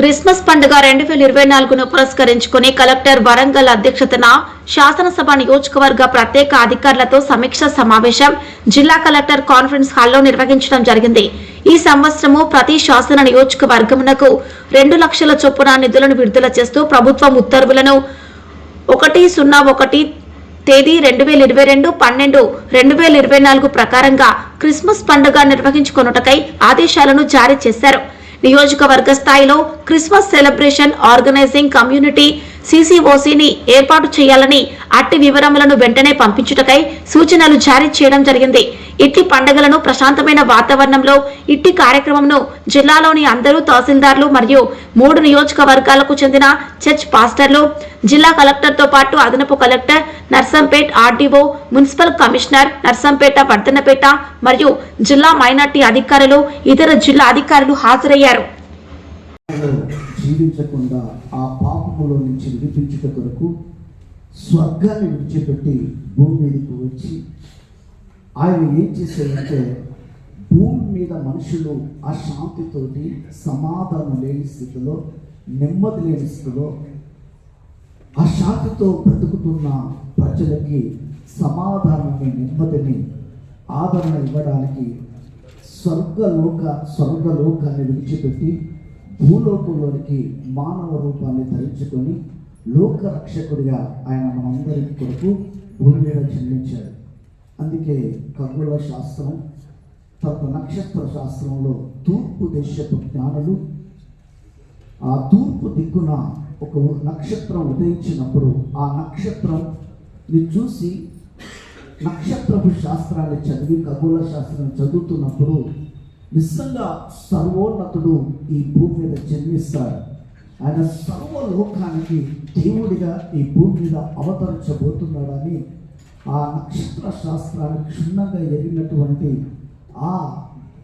Christmas పండుగ 2024ను పురస్కరించుకుని collector Warangal అధ్యక్షతన శాసనసభ నియోజకవర్గ ప్రత్యేక అధికారులతో సమీక్ష సమావేశం జిల్లా కలెక్టర్ కాన్ఫరెన్స్ హాల్లో నిర్వహించడం జరిగింది. ఈ సంవత్సరము ప్రతి శాసన నియోజకవర్గమునకు 2 లక్షల చొప్పున నిధులను విడుదల చేస్తూ ప్రభుత్వం ఉత్తర్వులను 101 తేదీ 2022/12/2024 ప్రకారంగా క్రిస్మస్ పండుగ నిర్వహించుకొనుటకై ఆదేశాలను జారీ చేశారు. నియోజకవర్గ స్థాయిలో క్రిస్మస్ సెలబ్రేషన్ ఆర్గనైజింగ్ కమ్యూనిటీ CCOCని ఏర్పాటు చేయాలని అట్టి వివరములను వెంటనే పంపించుటకై సూచనలు జారీ చేయడం జరిగింది. ఇట్టి పండుగలను ప్రశాంతమైన వాతావరణంలో ఇట్టి కార్యక్రమంను జిల్లాలోని అందరూ తహసీల్దార్లు మరియు 3 నియోజకవర్గాలకు చెందిన చర్చ్ పాస్టర్లు, జిల్లా కలెక్టర్తో పాటు అదనపు collector, Narsampet RDO, municipal commissioner Narsampet, Wardhannapet మరియు జిల్లా మైనార్టీ అధికారులు, ఇతర జిల్లా అధికారులు హాజరయ్యారు. జీవించకుండా ఆ పాపములో నుంచి విడిపించుట కొరకు స్వర్గాన్ని విడిచిపెట్టి భూమి మీదకి వచ్చి ఆయన ఏం చేశారంటే భూమి మీద మనుషులు అశాంతితోటి, సమాధానం లేని స్థితిలో, నెమ్మది లేని స్థితిలో అశాంతితో బ్రతుకుతున్న ప్రజలకి సమాధానాన్ని, నెమ్మదిని, ఆదరణ ఇవ్వడానికి స్వర్గలోకాన్ని విడిచిపెట్టి భూలోకంలోనికి మానవ రూపాన్ని ధరించుకొని లోక రక్షకుడిగా ఆయన మనందరి కొరకు భూమి మీద జన్మించాడు. అందుకే ఖగోళ శాస్త్రం, తర్వాత నక్షత్ర శాస్త్రంలో తూర్పు దేశపు జ్ఞానులు ఆ తూర్పు దిక్కున ఒక నక్షత్రం ఉదయించినప్పుడు ఆ నక్షత్రంని చూసి నక్షత్రపు శాస్త్రాన్ని చదివి, ఖగోళ శాస్త్రాన్ని చదువుతున్నప్పుడు నిజంగా సర్వోన్నతుడు ఈ భూమి మీద జన్మిస్తాడు. ఆయన సర్వలోకానికి దేవుడిగా ఈ భూమి మీద అవతరించబోతున్నాడని ఆ నక్షత్ర శాస్త్రాన్ని క్షుణ్ణంగా ఎరిగినటువంటి ఆ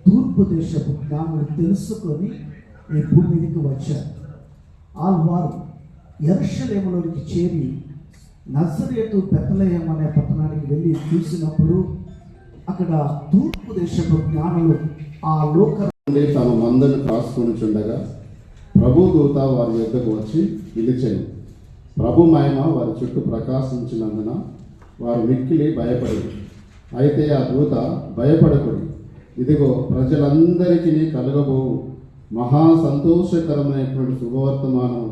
తూర్పు దేశపు జ్ఞానులు తెలుసుకొని ఈ భూమి మీదకి వచ్చారు. వారు యెరూషలేములోనికి చేరి నజరేతు బెత్లెహేం అనే పట్టణానికి వెళ్ళి చూసినప్పుడు అక్కడ తూర్పు దేశపు జ్ఞానులు ఆ లోక తమ మందను కాసుకొని చుండగా ప్రభు దూత వారి యొద్దకు వచ్చి నిలిచెను. ప్రభు మహిమ వారి చుట్టూ ప్రకాశించినందున వారు మిక్కిలి భయపడి, అయితే ఆ దూత భయపడకుడి, ఇదిగో ప్రజలందరికీ కలగబోవు మహా సంతోషకరమైనటువంటి శుభవర్తమానం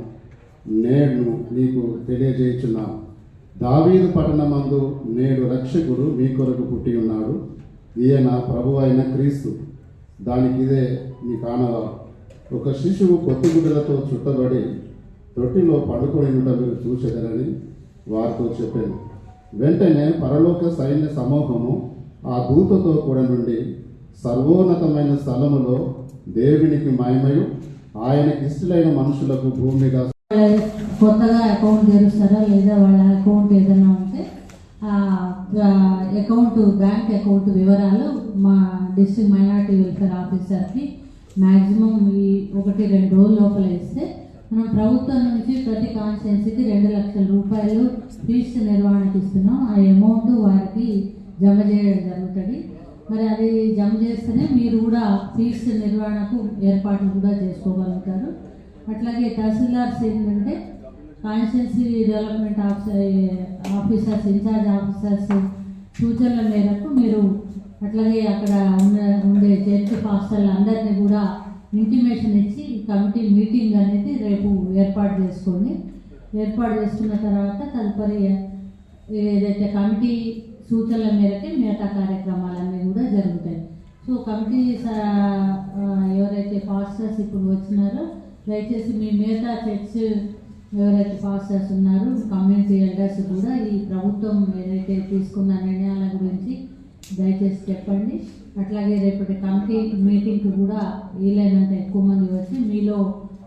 నేడు నీకు తెలియజేయుచున్నాను. దావీదు పట్టణమందు నేడు రక్షకుడు మీ కొరకు పుట్టి ఉన్నాడు. ఈయన ప్రభు అయిన క్రీస్తు. దానికి ఇదే మీ కానవా. ఒక శిశువు పొత్తిగుడ్డలతో చుట్టబడి తొట్టిలో పడుకొని ఉండడం మీరు చూచెదరని వారితో చెప్పాను. వెంటనే పరలోక సైన్య సమూహము ఆ దూతతో కూడా నుండి సర్వోన్నతమైన స్థలములో దేవునికి మహిమయు ఆయనకి ఇష్టలైన మనుషులకు భూమిగా. కొత్తగా అకౌంట్ తెరుస్తారా లేదా వాళ్ళ అకౌంట్ ఏదైనా ఉంటే అకౌంట్, బ్యాంక్ అకౌంట్ వివరాలు మా డిస్ట్రిక్ట్ మైనార్టీ వెల్ఫేర్ ఆఫీసర్కి మ్యాక్సిమం ఈ 1-2 రోజుల లోపల ఇస్తే మనం ప్రభుత్వం నుంచి ప్రతి కాన్స్టిట్యున్సీకి 2 లక్షల రూపాయలు ఫీజు నిర్వహణకి ఇస్తున్నాం. ఆ అమౌంట్ వారికి జమ చేయడం జరుగుతుంది. మరి అది జమ చేస్తేనే మీరు కూడా ఫీజు నిర్వహణకు ఏర్పాట్లు కూడా చేసుకోగలుగుతారు. అట్లాగే తహసీల్దార్స్ ఏంటంటే constituency development officers, incharge officers సూచనల మేరకు మీరు అట్లాగే అక్కడ ఉండే చర్చ్ పాస్టర్లు అందరినీ కూడా ఇంటిమేషన్ ఇచ్చి కమిటీ మీటింగ్ అనేది రేపు ఏర్పాటు చేసుకోండి. ఏర్పాటు చేసుకున్న తర్వాత తదుపరి ఏదైతే కమిటీ సూచనల మేరకే మిగతా కార్యక్రమాలన్నీ కూడా జరుగుతాయి. సో కమిటీ ఎవరైతే పాస్టర్స్ ఇప్పుడు వచ్చినారో దయచేసి మీ మిగతా చర్చ్ ఎవరైతే పాస్టర్స్ ఉన్నారో కమ్యూనిటీ ఎల్డర్స్ కూడా ఈ ప్రభుత్వం ఏదైతే తీసుకున్న నిర్ణయాల గురించి దయచేసి చెప్పండి. అట్లాగే రేపటి కమిటీ మీటింగ్కి కూడా వీలైనంత ఎక్కువ మంది వచ్చి మీలో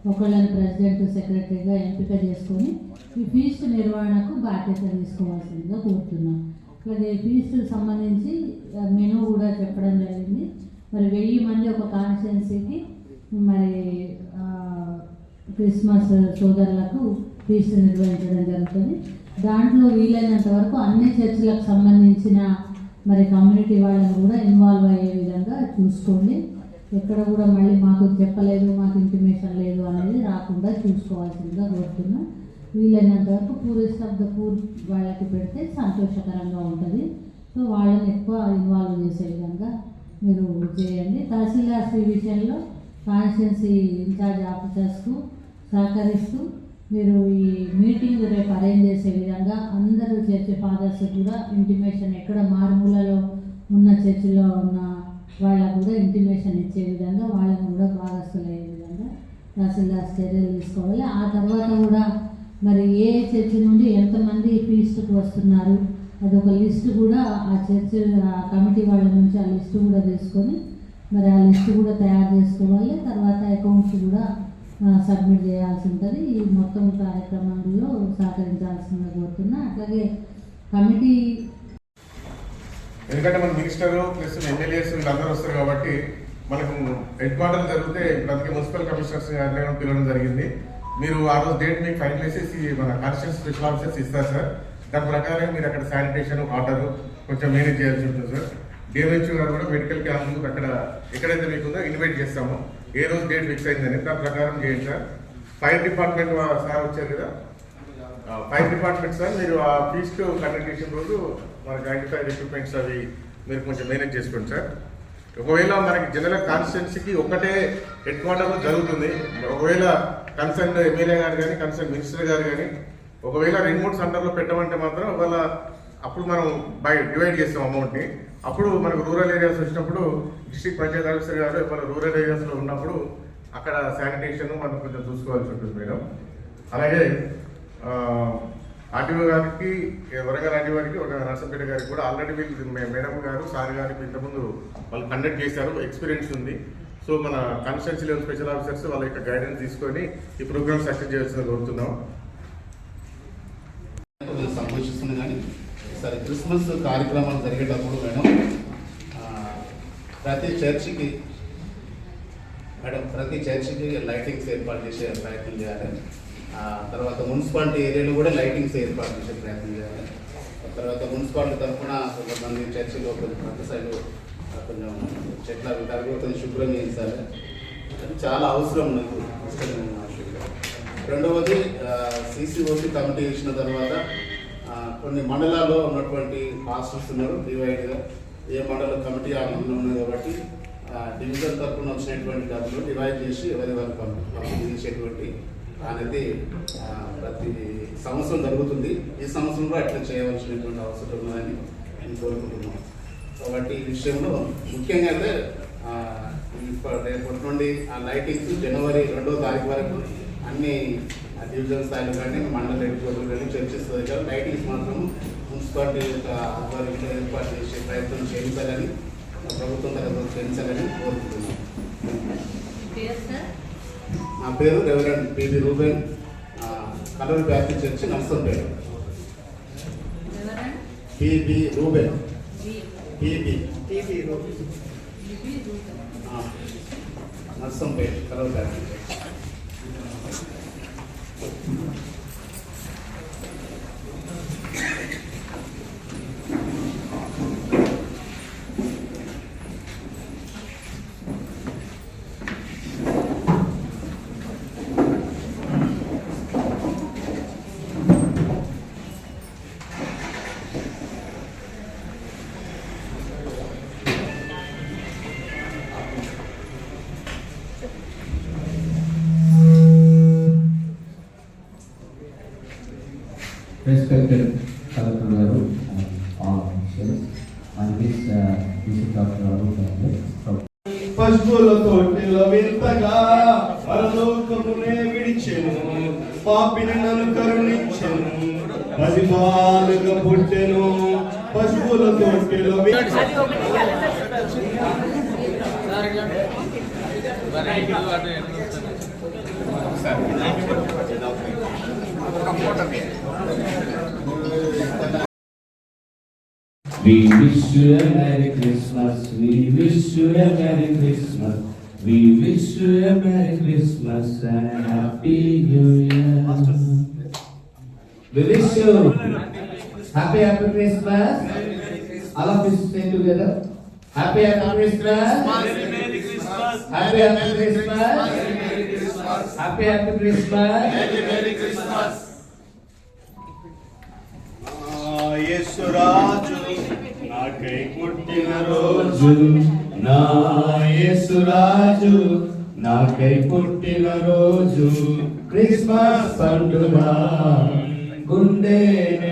ఒకళ్ళని ప్రెసిడెంట్, సెక్రటరీగా ఎంపిక చేసుకొని ఈ ఫీజు నిర్వహణకు బాధ్యత తీసుకోవాల్సిందిగా కోరుతున్నాం. అట్లాగే ఫీజుకు సంబంధించి మెనూ కూడా చెప్పడం జరిగింది. మరి 1000 మంది ఒక కాన్స్టిట్యున్సీకి మరి క్రిస్మస్ సోదరులకు ఫీజు నిర్వహించడం జరుగుతుంది. దాంట్లో వీలైనంత వరకు అన్ని చర్చిలకు సంబంధించిన మరి కమ్యూనిటీ వాళ్ళని కూడా ఇన్వాల్వ్ అయ్యే విధంగా చూసుకోండి. ఎక్కడ కూడా మళ్ళీ మాకు చెప్పలేదు, మాకు ఇంటిమేషన్ లేదు అనేది రాకుండా చూసుకోవాల్సిందిగా కోరుతున్నా. వీలైనంత వరకు పూరెస్ట్ ఆఫ్ ద పూర్ వాళ్ళకి పెడితే సంతోషకరంగా ఉంటుంది. సో వాళ్ళని ఎక్కువ ఇన్వాల్వ్ చేసే విధంగా మీరు చేయండి. తహసీల్దార్స్ ఈ విషయంలో కాన్స్టిట్యున్సీ ఇన్ఛార్జ్ ఆఫీసర్స్కు సహకరిస్తూ మీరు ఈ మీటింగ్ రేపు అరేంజ్ చేసే విధంగా అందరూ చర్చి ఫాదర్స్ కూడా ఇంటిమేషన్, ఎక్కడ మారుమూలలో ఉన్న చర్చిలో ఉన్న వాళ్ళకు కూడా ఇంటిమేషన్ ఇచ్చే విధంగా వాళ్ళని కూడా భాగస్థులయ్యే విధంగా తహసీల్దార్ చర్యలు తీసుకోవాలి. ఆ తర్వాత కూడా మరి ఏ చర్చి నుండి ఎంతమంది ఫీస్ట్కి వస్తున్నారు అదొక లిస్టు కూడా ఆ చర్చి కమిటీ వాళ్ళ నుంచి ఆ లిస్టు కూడా తీసుకొని మరి ఆ లిస్టు కూడా తయారు చేసుకోవాలి. తర్వాత అకౌంట్స్ కూడా సబ్మిట్ చేయాల్సి ఉంటుంది. ఈ మొత్తం కార్యక్రమంలో సహకరించాల్సిందిగా కోరుతున్నా. అట్లాగే కమిటీ, ఎందుకంటే మన మినిస్టర్ ప్లస్ ఎమ్మెల్యేస్ వీళ్ళందరూ వస్తారు కాబట్టి మనకు హెడ్ క్వార్టర్ జరిగితే ప్రతి మున్సిపల్ కమిషనర్స్ గారిని పిలవడం జరిగింది. మీరు ఆ రోజు డేట్ మీకు ఫైనల్ చేసి మన కాన్స్టిట్యూన్సీ స్పెషల్ ఆఫీసర్స్ ఇస్తారు సార్. దాని ప్రకారం మీరు అక్కడ శానిటేషన్ వాటర్ కొంచెం మేనేజ్ చేయాల్సి ఉంటుంది సార్. డిఎంహెచ్ఓ గారు కూడా మెడికల్ క్యాంపులు అక్కడ ఎక్కడైతే మీకుందో ఇన్వైట్ చేస్తాము. ఏ రోజు డేట్ ఫిక్స్ అయిందని దాని ప్రకారం చేయండి సార్. ఫైర్ డిపార్ట్మెంట్ సార్ వచ్చారు కదా, ఫైర్ డిపార్ట్మెంట్ సార్ మీరు ఆ ఫీస్ట్ కండక్ట్ చేసిన రోజు మనకి ఐడెంటిఫైడ్ ఎక్విప్మెంట్స్ అవి మీరు కొంచెం మేనేజ్ చేసుకోండి సార్. ఒకవేళ మనకి జనరల్ కాన్స్టిట్యున్సీకి ఒక్కటే హెడ్ క్వార్టర్లో జరుగుతుంది, ఒకవేళ కన్సర్న్ ఎమ్మెల్యే గారు కానీ కన్సర్న్ మినిస్టర్ గారు కానీ ఒకవేళ 2-3 సెంటర్లో పెట్టమంటే మాత్రం ఒకవేళ అప్పుడు మనం డివైడ్ చేస్తాం అమౌంట్ని. అప్పుడు మనకు రూరల్ ఏరియాస్ వచ్చినప్పుడు డిస్ట్రిక్ట్ పంచాయత్ ఆఫీసర్ గారు మన రూరల్ ఏరియాస్లో ఉన్నప్పుడు అక్కడ శానిటేషన్ మనం కొంచెం చూసుకోవాల్సి ఉంటుంది మేడం. అలాగే ఆర్టీఓ గారికి, వరంగల్ ఆర్టీఓ గారికి, ఒక నర్సంపేట గారికి కూడా ఆల్రెడీ వీళ్ళు మేడం గారు సార్ గారికి ఇంతకుముందు వాళ్ళు కండక్ట్ చేశారు, ఎక్స్పీరియన్స్ ఉంది. సో మన కాన్స్టిట్యున్సీ లెవెల్ స్పెషల్ ఆఫీసర్స్ వాళ్ళ యొక్క గైడెన్స్ తీసుకొని ఈ ప్రోగ్రామ్ సక్సెస్ చేయాల్సిన కోరుతున్నాం. సంతోషిస్తుంది. కానీ సరే క్రిస్మస్ కార్యక్రమాలు జరిగేటప్పుడు మేడం ప్రతి చర్చికి లైటింగ్స్ ఏర్పాటు చేసే ప్రయత్నం చేయాలి. తర్వాత మున్సిపాలిటీ ఏరియాలో కూడా లైటింగ్స్ ఏర్పాటు చేసే ప్రయత్నం చేయాలి. తర్వాత మున్సిపాలిటీ తరఫున కొంతమంది చర్చిలో కొంచెం ప్రతి సైడ్ కొంచెం చెట్ల విధాలుగా కొంచెం శుభ్రం చేయించాలి. అది చాలా అవసరం నాకు. రెండవది CCOC కమిటీ ఇచ్చిన తర్వాత కొన్ని మండలాల్లో ఉన్నటువంటి పాస్టర్స్ ఉన్నారు డివైడ్గా, ఏ మండల కమిటీ ఆనందంలో ఉన్నాయి కాబట్టి డివిజన్ తరఫున వచ్చినటువంటి డబ్బులు డివైడ్ చేసి ఎవరి వారు పంపించేటువంటి అనేది ప్రతి సంవత్సరం జరుగుతుంది. ఈ సంవత్సరంలో అట్లా చేయవలసినటువంటి అవసరం ఉన్నదని నేను కోరుకుంటున్నాను. కాబట్టి ఈ విషయంలో ముఖ్యంగా అయితే రేపటి నుండి ఆ లైటింగ్స్ జనవరి 2వ తారీఖు వరకు అన్ని డివిజన్ స్థాయిలో కానీ మండల హెడ్ క్వార్టర్ కానీ చర్చెస్ దగ్గర లైటింగ్స్ మాత్రం మున్సిపాలిటీ యొక్క ఆధ్వర్యంలో ఏర్పాటు చేసే ప్రయత్నం చేయించాలని, ప్రభుత్వం తరఫున చేయించాలని కోరుకుంటున్నాను. నా పేరు reverend PB Reuben, Calvary Baptist church Narsampet. PB Reuben, PB Narsampet Calvary Baptist. Respected Collector Garu and all officials, and this Bishop Dr. Arup from పశువుల తోటలో వింతగా పరలోకమునే విడిచెను, పాపిని నన్ను కరుణించెను, పసిబాలుగా పుట్టెను. పశువుల తోటలో We wish you a Merry Christmas, we wish you a Merry Christmas, we wish you a Merry Christmas and Happy New Year. We wish you Happy Christmas. All of us say together, Happy Christmas. Happy happy Christmas, happy happy Christmas. యేసురాజు నాకై పుట్టిన రోజు నా యేసురాజు నాకై పుట్టిన రోజు, Christmas పండుగ గుండె